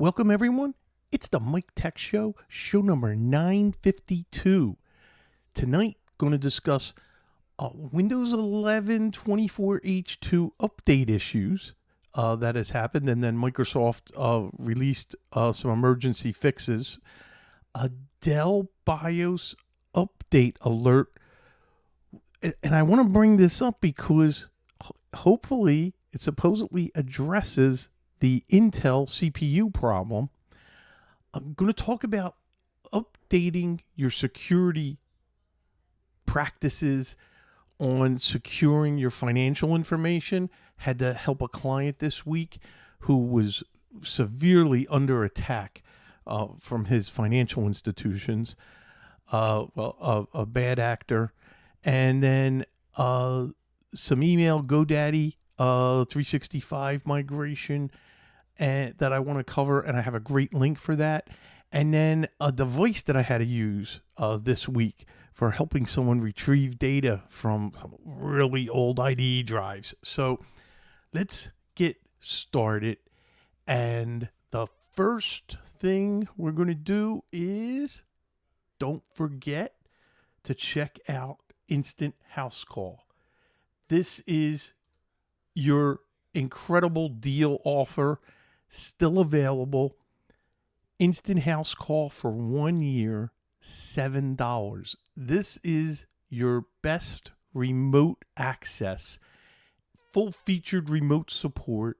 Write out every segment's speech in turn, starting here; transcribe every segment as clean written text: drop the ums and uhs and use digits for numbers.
Welcome, everyone. It's the Mike Tech Show, show number 952. Tonight, going to discuss Windows 11 24H2 update issues that has happened, and then Microsoft released some emergency fixes. A Dell BIOS update alert. And I want to bring this up because hopefully it supposedly addresses the Intel CPU problem. I'm going to talk about updating your security practices on securing your financial information. Had to help a client this week who was severely under attack from his financial institutions. A bad actor. And then some email GoDaddy 365 migration that I want to cover, and I have a great link for that. And then a device that I had to use this week for helping someone retrieve data from some really old IDE drives. So let's get started. And the first thing we're going to do is don't forget to check out Instant House Call. This is your incredible deal offer, still available. Instant House Call for 1 year, $7. This is your best remote access, full featured remote support.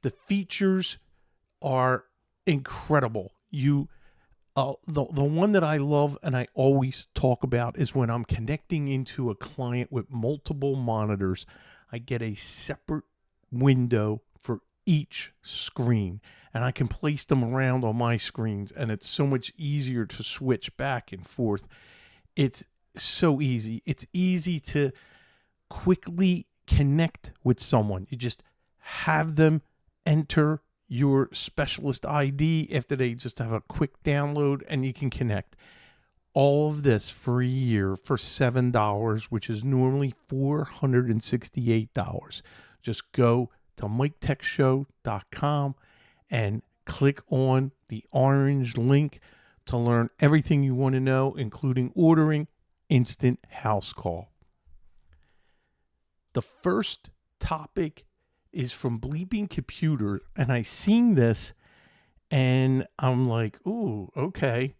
The features are incredible. The one that I love and I always talk about is when I'm connecting into a client with multiple monitors, I get a separate window for each screen, and I can place them around on my screens, and it's so much easier to switch back and forth. It's so easy. It's easy to quickly connect with someone. You just have them enter your specialist ID after they just have a quick download, and you can connect. All of this for a year for $7, which is normally $468. Just go to MikeTechShow.com and click on the orange link to learn everything you want to know, including ordering Instant House Call. The first topic is from Bleeping Computer, and I seen this and I'm like, ooh, okay.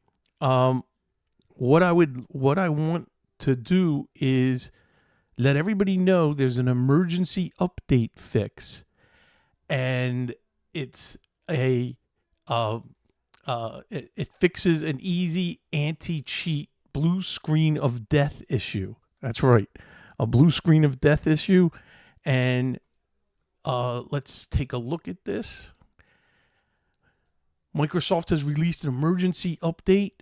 What I want to do is let everybody know there's an emergency update fix, and it's it fixes an easy anti-cheat blue screen of death issue. That's right, a blue screen of death issue. And let's take a look at this. Microsoft has released an emergency update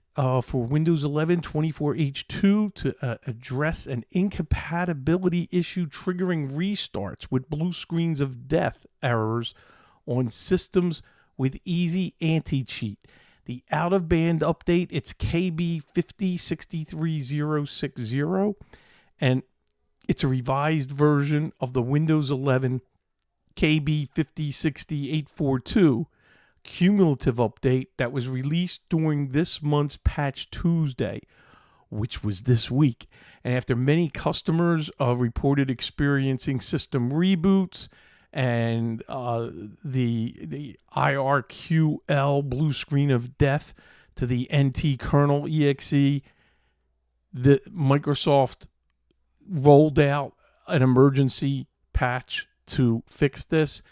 for Windows 11 24H2 to address an incompatibility issue triggering restarts with blue screens of death errors on systems with easy anti-cheat. The out-of-band update, it's KB5063060, and it's a revised version of the Windows 11 KB5060842 cumulative update that was released during this month's Patch Tuesday, which was this week. And after many customers reported experiencing system reboots and the IRQL blue screen of death to the NT kernel exe, the Microsoft rolled out an emergency patch to fix this.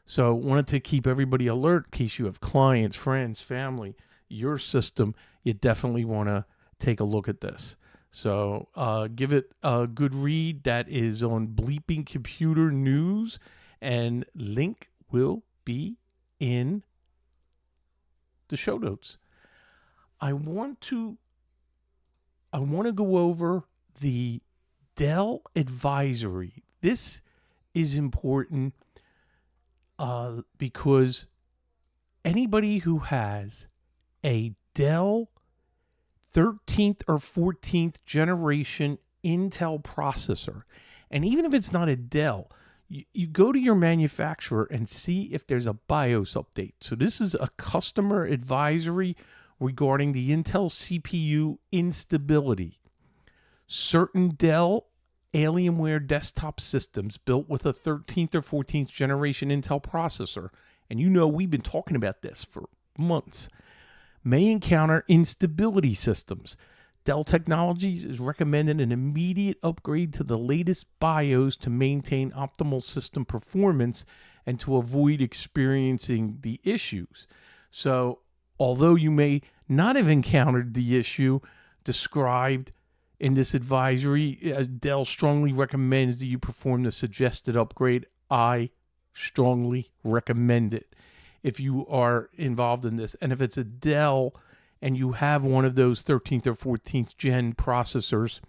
So wanted to keep everybody alert in case you have clients, friends, family, your system. You definitely want to take a look at this. So give it a good read. That is on Bleeping Computer News, and link will be in the show notes. I want to go over the Dell advisory. This is important because anybody who has a Dell 13th or 14th generation Intel processor, and even if it's not a Dell, You go to your manufacturer and see if there's a BIOS update. So this is a customer advisory regarding the Intel CPU instability. Certain Dell Alienware desktop systems built with a 13th or 14th generation Intel processor, and you know we've been talking about this for months, may encounter instability systems. Dell Technologies is recommending an immediate upgrade to the latest BIOS to maintain optimal system performance and to avoid experiencing the issues. So, although you may not have encountered the issue described in this advisory, Dell strongly recommends that you perform the suggested upgrade. I strongly recommend it if you are involved in this. And if it's a Dell and you have one of those 13th or 14th gen processors,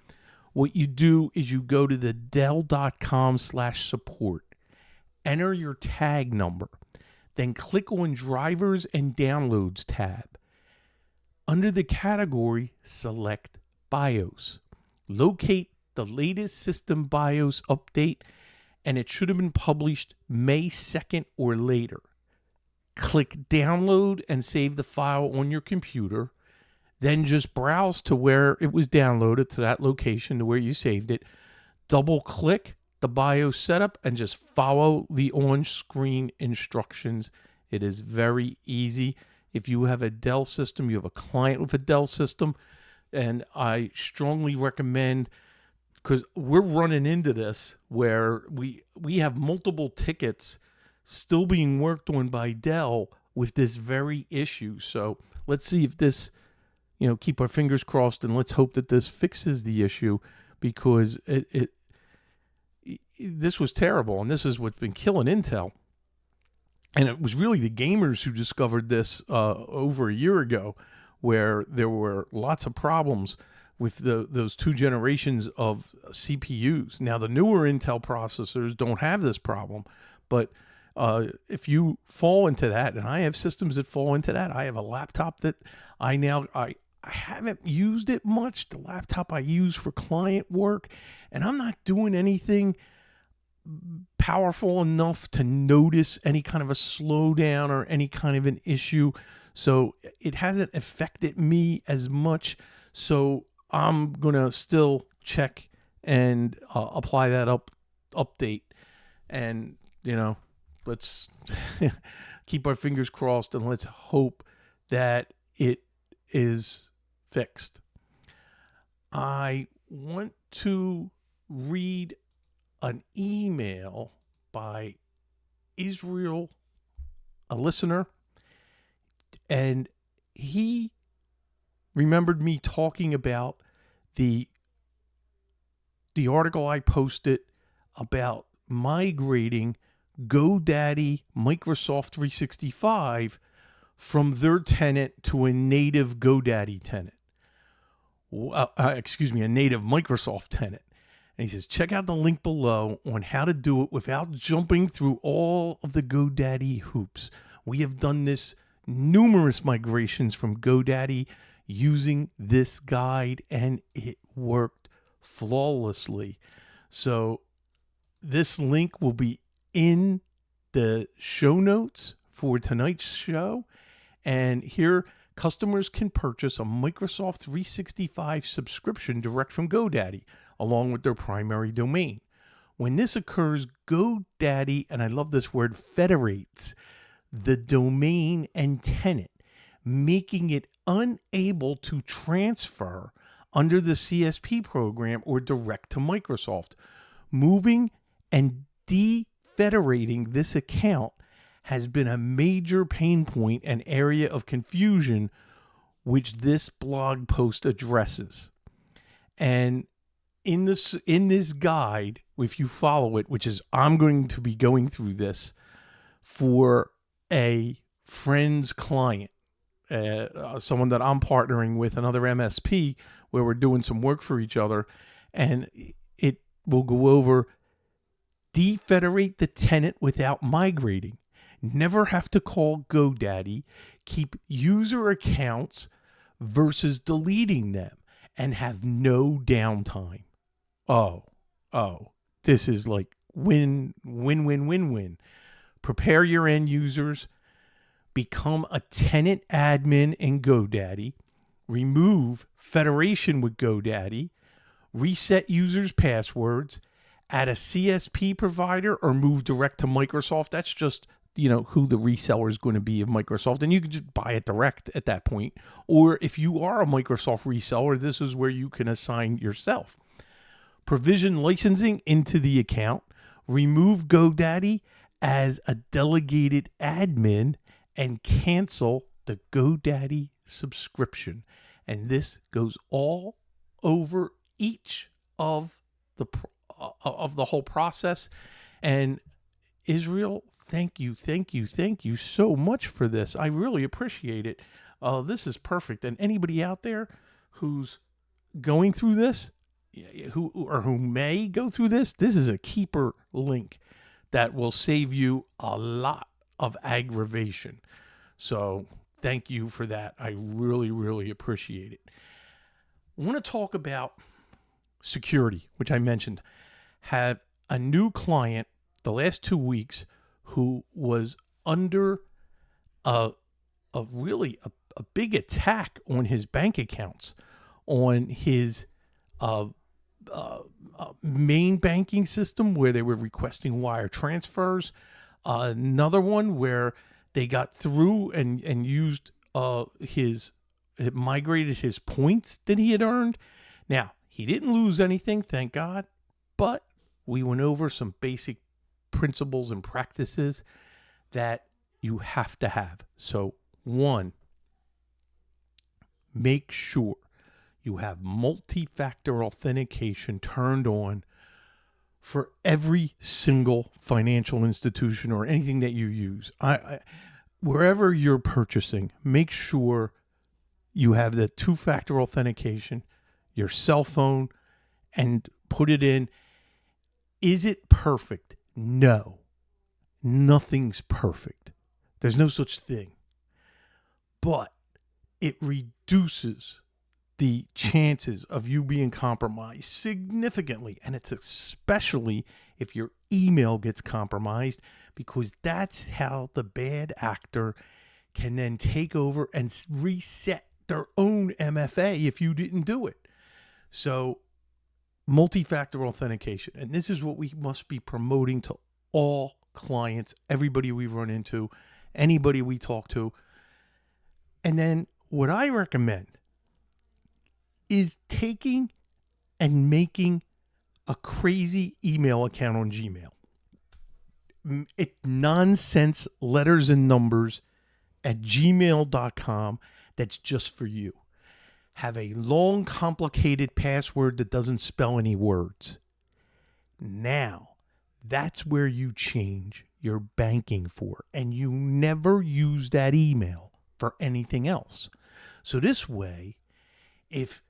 what you do is you go to the dell.com/support, enter your tag number, then click on Drivers and Downloads tab. Under the category, select BIOS. Locate the latest system BIOS update, and it should have been published May 2nd or later. Click Download and save the file on your computer. Then just browse to where it was downloaded, to that location, to where you saved it. Double click the BIOS setup and just follow the on-screen instructions. It is very easy. If you have a Dell system, you have a client with a Dell system, and I strongly recommend, because we're running into this where we have multiple tickets still being worked on by Dell with this very issue. So let's see if this, keep our fingers crossed, and let's hope that this fixes the issue, because this was terrible, and this is what's been killing Intel. And it was really the gamers who discovered this over a year ago, where there were lots of problems with those two generations of CPUs. Now, the newer Intel processors don't have this problem, but if you fall into that, and I have systems that fall into that, I have a laptop that I haven't used it much, the laptop I use for client work, and I'm not doing anything powerful enough to notice any kind of a slowdown or any kind of an issue. So it hasn't affected me as much. So I'm going to still check and apply that update. And, let's keep our fingers crossed, and let's hope that it is fixed. I want to read an email by Israel, a listener, and he remembered me talking about the article I posted about migrating GoDaddy Microsoft 365 from their tenant to a native GoDaddy tenant. A native Microsoft tenant. And he says, check out the link below on how to do it without jumping through all of the GoDaddy hoops. We have done this numerous migrations from GoDaddy using this guide, and it worked flawlessly. So this link will be in the show notes for tonight's show. And here, customers can purchase a Microsoft 365 subscription direct from GoDaddy, along with their primary domain. When this occurs, GoDaddy, and I love this word, federates the domain and tenant, making it unable to transfer under the CSP program or direct to Microsoft. Moving and defederating this account has been a major pain point and area of confusion, which this blog post addresses. And in this guide, if you follow it, which is, I'm going to be going through this for a friend's client, someone that I'm partnering with, another MSP, where we're doing some work for each other, and it will go over defederate the tenant without migrating, never have to call GoDaddy, keep user accounts versus deleting them, and have no downtime. Oh, this is like win, win, win, win, win. Prepare your end users, become a tenant admin in GoDaddy, remove federation with GoDaddy, reset users' passwords, add a CSP provider, or move direct to Microsoft. That's just, who the reseller is going to be of Microsoft, and you can just buy it direct at that point. Or if you are a Microsoft reseller, this is where you can assign yourself. Provision licensing into the account, remove GoDaddy as a delegated admin, and cancel the GoDaddy subscription. And this goes all over each of the whole process. And Israel, thank you so much for this. I really appreciate it. This is perfect. And anybody out there who's going through this, who may go through this is a keeper link that will save you a lot of aggravation. So thank you for that. I really, really appreciate it. I want to talk about security, which I mentioned. Had a new client the last 2 weeks who was under a big attack on his bank accounts, on his main banking system where they were requesting wire transfers. Another one where they got through and used it migrated his points that he had earned. Now, he didn't lose anything, thank God, but we went over some basic principles and practices that you have to have. So, one, make sure you have multi-factor authentication turned on for every single financial institution or anything that you use. Wherever you're purchasing, make sure you have the two-factor authentication, your cell phone, and put it in. Is it perfect? No. Nothing's perfect. There's no such thing. But it reduces the chances of you being compromised significantly. And it's especially if your email gets compromised, because that's how the bad actor can then take over and reset their own MFA if you didn't do it. So multi-factor authentication. And this is what we must be promoting to all clients, everybody we run into, anybody we talk to. And then what I recommend is taking and making a crazy email account on Gmail. It's nonsense letters and numbers at gmail.com that's just for you. Have a long, complicated password that doesn't spell any words. Now, that's where you change your banking for, and you never use that email for anything else. So this way, if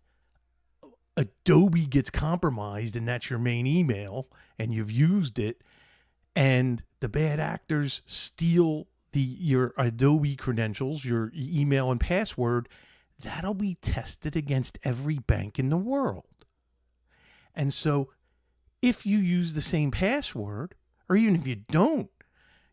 Adobe gets compromised and that's your main email and you've used it, and the bad actors steal your Adobe credentials, your email and password, that'll be tested against every bank in the world. And so if you use the same password, or even if you don't,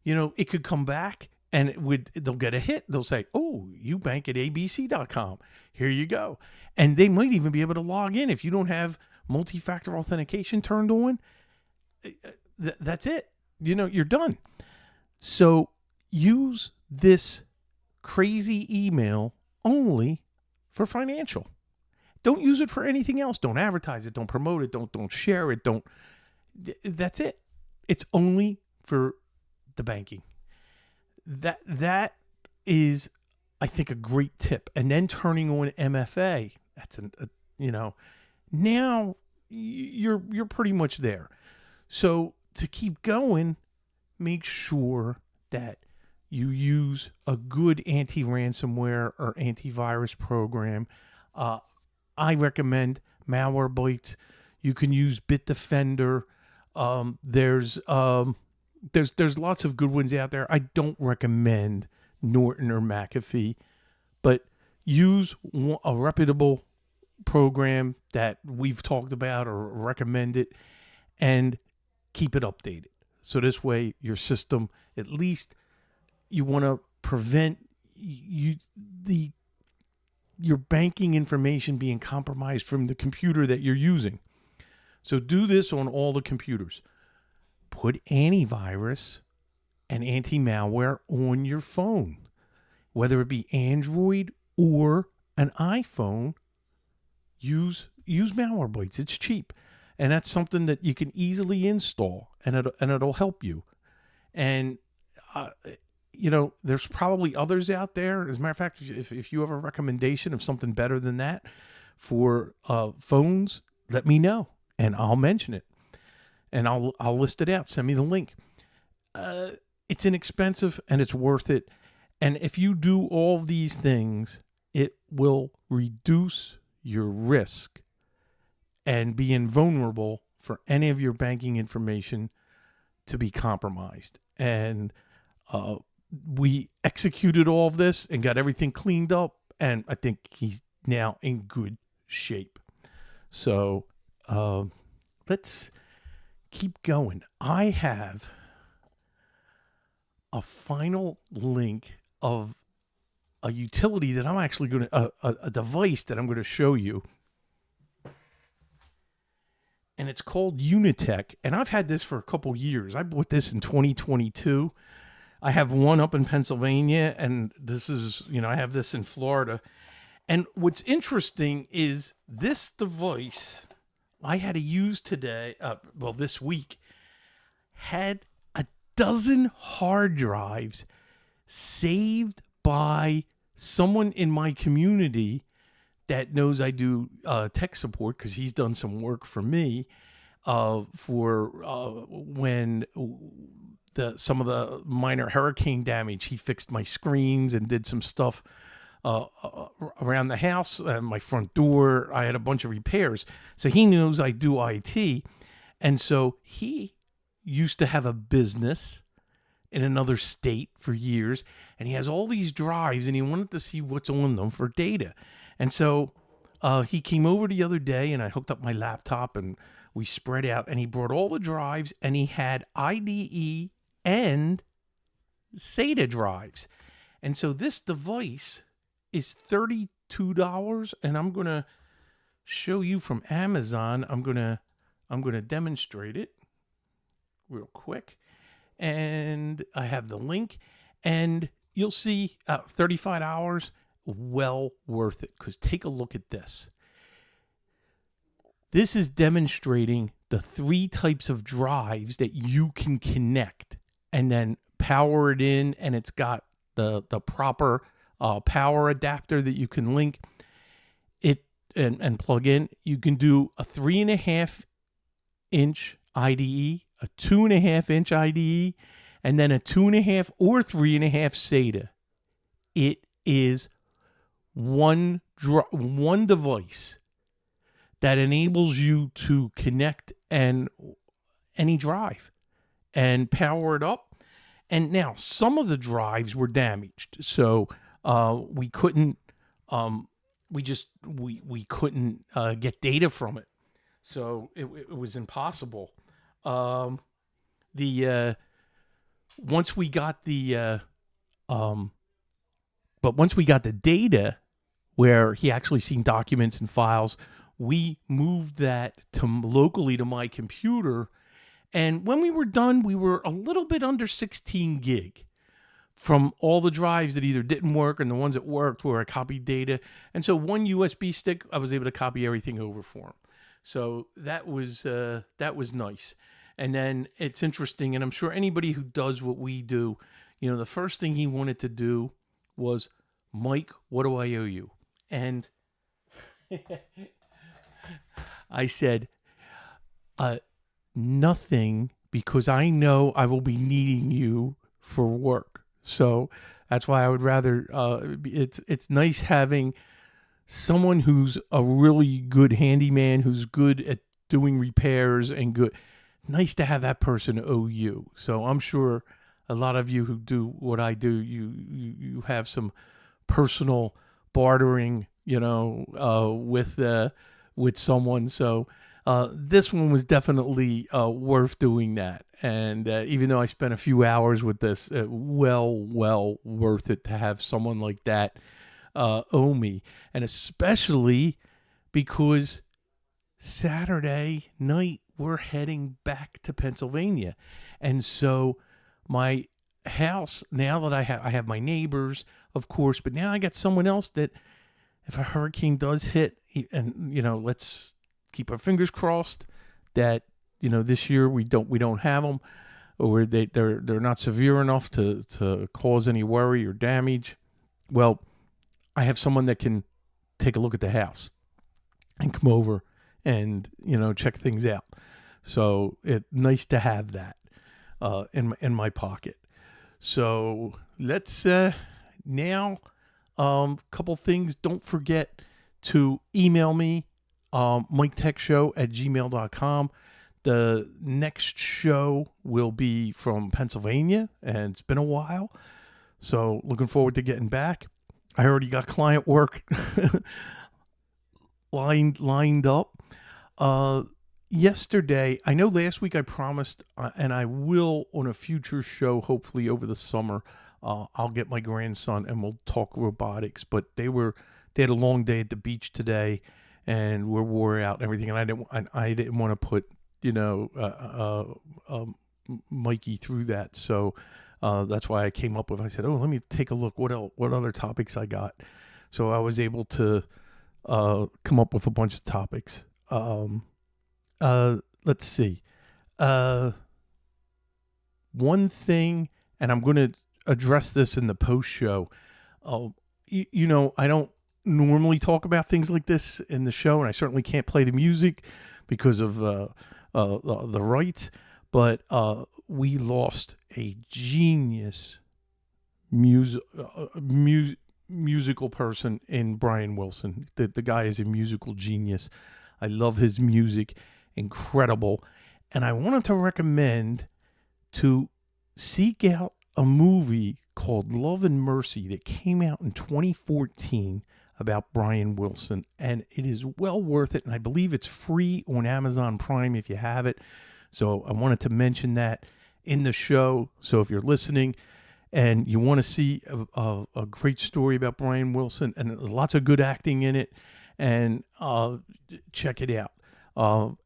it could come back and they'll get a hit. They'll say, oh, you bank at abc.com. Here you go. And they might even be able to log in. If you don't have multi-factor authentication turned on, that's it. You're done. So use this crazy email only for financial. Don't use it for anything else. Don't advertise it. Don't promote it. Don't share it. That's it. It's only for the banking. That is, I think, a great tip. And then turning on MFA. That's now you're pretty much there. So to keep going, make sure that you use a good anti-ransomware or antivirus program. I recommend Malwarebytes. You can use Bitdefender. There's lots of good ones out there. I don't recommend Norton or McAfee, but use a reputable program that we've talked about or recommended, and keep it updated. So this way, your system, at least you want to prevent your banking information being compromised from the computer that you're using. So do this on all the computers. Put antivirus and anti-malware on your phone, whether it be Android or an iPhone. Use Malwarebytes. It's cheap, and that's something that you can easily install, and it'll help you. And there's probably others out there. As a matter of fact, if you have a recommendation of something better than that for phones, let me know, and I'll mention it, and I'll list it out. Send me the link. It's inexpensive and it's worth it. And if you do all these things, it will reduce your risk and be invulnerable for any of your banking information to be compromised. And we executed all of this and got everything cleaned up, and I think he's now in good shape. So let's keep going. I have a final link of a utility that I'm actually going to, a device that I'm going to show you. And it's called Unitech. And I've had this for a couple years. I bought this in 2022. I have one up in Pennsylvania, and this is, I have this in Florida. And what's interesting is this device I had to use today, this week, had a dozen hard drives saved by someone in my community that knows I do tech support, because he's done some work for me for when some of the minor hurricane damage. He fixed my screens and did some stuff around the house, my front door. I had a bunch of repairs. So he knows I do IT. And so he used to have a business in another state for years, and he has all these drives, and he wanted to see what's on them for data. And so he came over the other day, and I hooked up my laptop, and we spread out, and he brought all the drives, and he had IDE and SATA drives. And so this device is $32, and I'm going to show you from Amazon. I'm going to demonstrate it real quick. And I have the link, and you'll see $35, well worth it, because take a look at this. This is demonstrating the 3 types of drives that you can connect and then power it in, and it's got the proper power adapter that you can link it and plug in. You can do a 3.5-inch IDE, a 2.5-inch IDE, and then a 2.5 or 3.5 SATA. It is one device that enables you to connect any drive and power it up. And now some of the drives were damaged, so we couldn't we couldn't get data from it, so it was impossible. Once we got the data where he actually seen documents and files, we moved that locally to my computer. And when we were done, we were a little bit under 16 gig from all the drives that either didn't work and the ones that worked where I copied data. And so one USB stick, I was able to copy everything over for him. So that was nice. And then it's interesting, and I'm sure anybody who does what we do, the first thing he wanted to do was, Mike, what do I owe you? And I said, nothing, because I know I will be needing you for work. So that's why I would rather, it's nice having someone who's a really good handyman, who's good at doing repairs and good. Nice to have that person owe you. So I'm sure a lot of you who do what I do, you have some personal bartering, with someone. So This one was definitely worth doing that. And even though I spent a few hours with this, well worth it to have someone like that owe me. And especially because Saturday night we're heading back to Pennsylvania. And so my house, now that I have my neighbors, of course, but now I got someone else that if a hurricane does hit, and let's keep our fingers crossed that this year we don't have them, or they're not severe enough to cause any worry or damage. Well, I have someone that can take a look at the house and come over and check things out. So it's nice to have that in my pocket. So let's now couple things. Don't forget to email me, MikeTechShow@gmail.com. The next show will be from Pennsylvania, and it's been a while. So looking forward to getting back. I already got client work lined up. Yesterday, I know last week I promised, and I will on a future show, hopefully over the summer, I'll get my grandson and we'll talk robotics. But they had a long day at the beach today, and we're wore out and everything. And I didn't want to put Mikey through that. So that's why I came up with. I said, let me take a look. What other topics I got? So I was able to come up with a bunch of topics. Let's see. One thing, and I'm going to address this in the post show. I don't normally talk about things like this in the show, and I certainly can't play the music because of the rights. But we lost a genius musical person in Brian Wilson. The guy is a musical genius. I love his music. Incredible. And I wanted to recommend to seek out a movie called Love and Mercy that came out in 2014 about Brian Wilson, and it is well worth it, and I believe it's free on Amazon Prime if you have it. So I wanted to mention that in the show. So if you're listening and you want to see a great story about Brian Wilson, and lots of good acting in it, and check it out.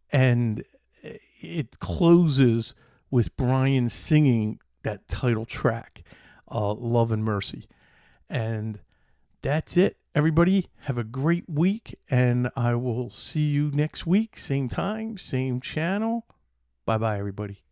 And it closes with Brian singing that title track, Love and Mercy. And that's it. Everybody have a great week, and I will see you next week. Same time, same channel. Bye-bye, everybody.